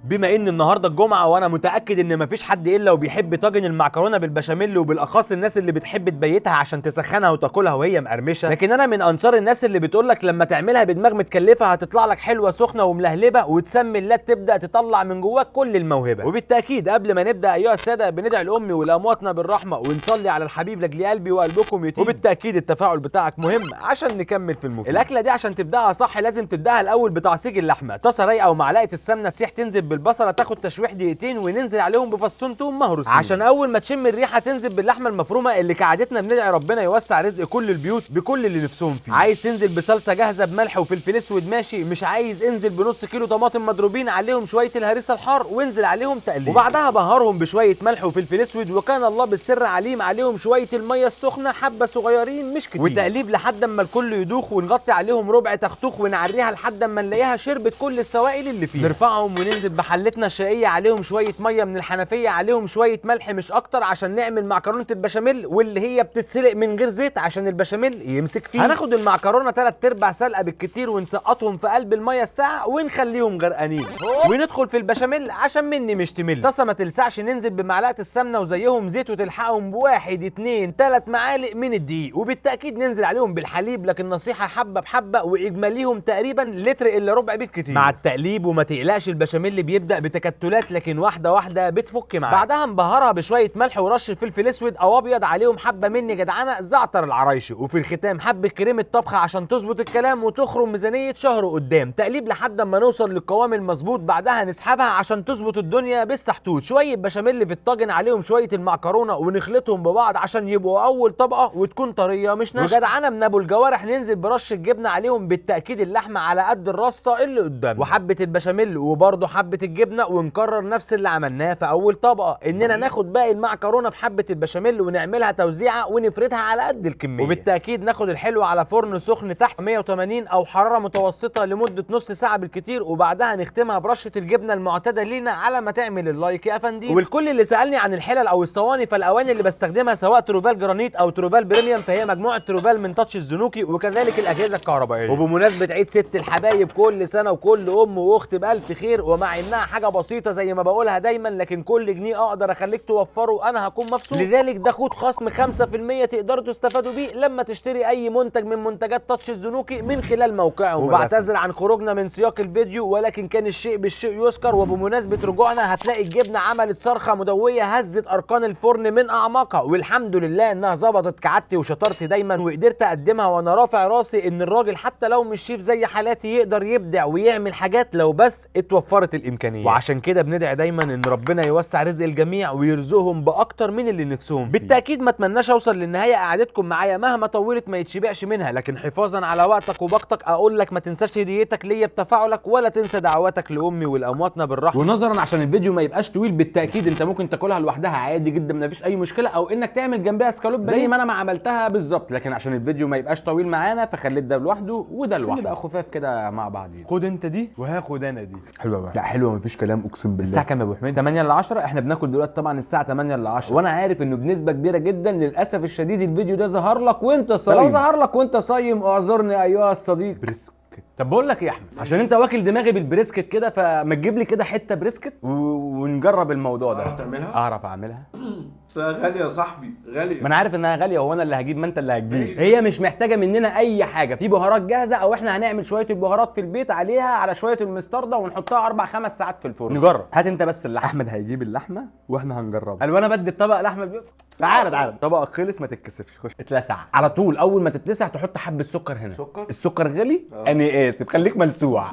بما ان النهارده الجمعه وانا متاكد ان مفيش حد الا وبيحب طاجن المعكرونه بالبشاميل، وبالاخص الناس اللي بتحب تبيتها عشان تسخنها وتاكلها وهي مقرمشه. لكن انا من انصار الناس اللي بتقولك لما تعملها بدماغ متكلفه هتطلع لك حلوه سخنه وملهلبه وتسمي الله تبدا تطلع من جواك كل الموهبه. وبالتاكيد قبل ما نبدا ايها الساده بندعي لامي ولامواتنا بالرحمه ونصلي على الحبيب لاجل قلبي وقلبكم يطيب. وبالتاكيد التفاعل بتاعك مهم عشان نكمل في المفيد. الاكله دي عشان تبداها صح لازم تبداها الاول بتعصيج اللحمه. طاسه رايقه ومعلقه السمنه تسيح، تنزل بالبصله تاخد تشويح دقيقتين وننزل عليهم بفصون توم مهروسين عشان اول ما تشم الريحه تنزل باللحمه المفرومه اللي كعادتنا بندعي ربنا يوسع رزق كل البيوت بكل اللي نفسهم فيه. عايز تنزل بصلصه جاهزه بملح وفلفل اسود ماشي، مش عايز انزل بنص كيلو طماطم مضروبين عليهم شويه الهريسه الحار وانزل عليهم تقليب، وبعدها بهرهم بشويه ملح وفلفل اسود وكان الله بالسر عليم عليهم شويه الميه السخنه حبه صغيرين مش كتير، وتقليب لحد اما الكل يدوخ ونغطي عليهم ربع تختوخ ونعريها لحد اما نلاقيها شربت كل السوائل اللي فيها. نرفعهم وننزل بحلتنا الشقيه عليهم شويه ميه من الحنفيه عليهم شويه ملح مش اكتر عشان نعمل معكرونه البشاميل واللي هي بتتسلق من غير زيت عشان البشاميل يمسك فيه. هناخد المعكرونه 3/4 سلقه بالكتير ونسقطهم في قلب الميه الساقعه ونخليهم غرقانين وندخل في البشاميل عشان مني مش تمل. طاسه ما تلسعش ننزل بمعلقه السمنه وزيهم زيت وتلحقهم بواحد 2 3 معالق من الدقيق، وبالتاكيد ننزل عليهم بالحليب لكن نصيحه حبه بحبه واجماليهم تقريبا لتر الا ربع بالكتير مع التقليب. وما تقلقش البشاميل بيبدا بتكتلات لكن واحده واحده بتفك معاك. بعدها نبهرها بشويه ملح ورش فلفل اسود او ابيض عليهم حبه مني جدعانه زعتر العرايشي، وفي الختام حبه كريمه طبخه عشان تظبط الكلام وتخرم ميزانيه شهر قدام. تقليب لحد ما نوصل للقوام المظبوط، بعدها نسحبها عشان تظبط الدنيا بالسحتوت. شويه بشاميل في الطاجن عليهم شويه المعكرونه ونخلطهم ببعض عشان يبقوا اول طبقه وتكون طريه مش ناشفه. وجدعانه من ابو الجوارح ننزل برش الجبنه عليهم، بالتاكيد اللحمه على قد الرصه اللي قدامنا وحبه البشاميل وبرده حبه الجبنه، ونكرر نفس اللي عملناه في اول طبقه اننا ناخد باقي المعكرونه في حبه البشاميل ونعملها توزيعه ونفردها على قد الكميه. وبالتاكيد ناخد الحلو على فرن سخن تحت 180 او حراره متوسطه لمده نص ساعه بالكتير، وبعدها نختمها برشه الجبنه المعتاده لينا على ما تعمل اللايك يا فندم. والكل اللي سالني عن الحلل او الصواني فالاواني اللي بستخدمها سواء تروفال جرانيت او تروفال بريميوم فهي مجموعه تروفال من تاتش الزنوكي وكذلك الاجهزه الكهربائيه. وبمناسبه عيد ست الحبايب كل سنه وكل ام واخت بالف خير، ومع انها حاجه بسيطه زي ما بقولها دايما لكن كل جنيه اقدر اخليك توفره انا هكون مبسوط. لذلك ده خد خصم 5% تقدروا تستفادوا بيه لما تشتري اي منتج من منتجات تاتش الزنوكي من خلال موقعهم. وبعتذر عن خروجنا من سياق الفيديو ولكن كان الشيء بالشيء يذكر. وبمناسبه رجوعنا هتلاقي الجبنه عملت صرخه مدويه هزت اركان الفرن من اعماقها، والحمد لله انها ظبطت كعادتي وشطارتي دايما وقدرت اقدمها وانا رافع راسي ان الراجل حتى لو مش شيف زي حالاتي يقدر يبدع ويعمل حاجات لو بس اتوفرت الامكانيات. وعشان كده بندعي دايما ان ربنا يوسع رزق الجميع ويرزقهم باكتر من اللي نفسهم فيه. بالتاكيد ما اتمناش اوصل للنهايه قعدتكم معايا مهما طولت ما يتشبعش منها، لكن حفاظا على وقتك وباقتك اقول لك ما تنساش هديتك ليا بتفاعلك ولا تنسى دعواتك لامي والامواتنا بالرحمه. ونظرا عشان الفيديو ما يبقاش طويل بالتاكيد انت ممكن تاكلها لوحدها عادي جدا مفيش اي مشكله، او انك تعمل جنبها اسكالوب زي ما انا ما عملتها بالظبط، لكن عشان الفيديو ما يبقاش طويل معانا فخليت ده لوحده وده لوحده نبقى خفاف كده مع بعضين. خد انت دي وهاخد انا دي. حلوه بقى. لا حلوه مفيش كلام اقسم بالله. الساعه كام يا ابو حميد؟ 8 ل 10. احنا بناكل دلوقتي طبعا الساعه 8 ل 10 وانا عارف انه بنسبه كبيره جدا للاسف الشديد الفيديو ده ظهر لك وانت صايم. لو ظهر لك وانت صايم اعذرني ايها الصديق. بريسكت. طب بقول لك ايه يا احمد، عشان انت واكل دماغي بالبريسكت كده فما تجيب لي كده حته بريسكت ونجرب الموضوع ده. تعرف تعملها؟ اعرف اعملها. غالية يا صاحبي غالية. ما انا عارف انها غاليه وهو انا اللي هجيب ما انت اللي هتجيب. هي مش محتاجه مننا اي حاجه، في بهارات جاهزه او احنا هنعمل شويه البهارات في البيت عليها على شويه المستردة ونحطها 4 5 ساعات في الفرن. نجرب. هات انت بس اللحمه. احمد هيجيب اللحمه واحنا هنجربها. قال وانا بدي الطبق لاحمد. تعالى طبقك خلص ما تتكسفش. خش اتلسع على طول. اول ما تتلسع تحط حبه سكر هنا. سكر؟ السكر غلي انا اسف خليك ملسوع.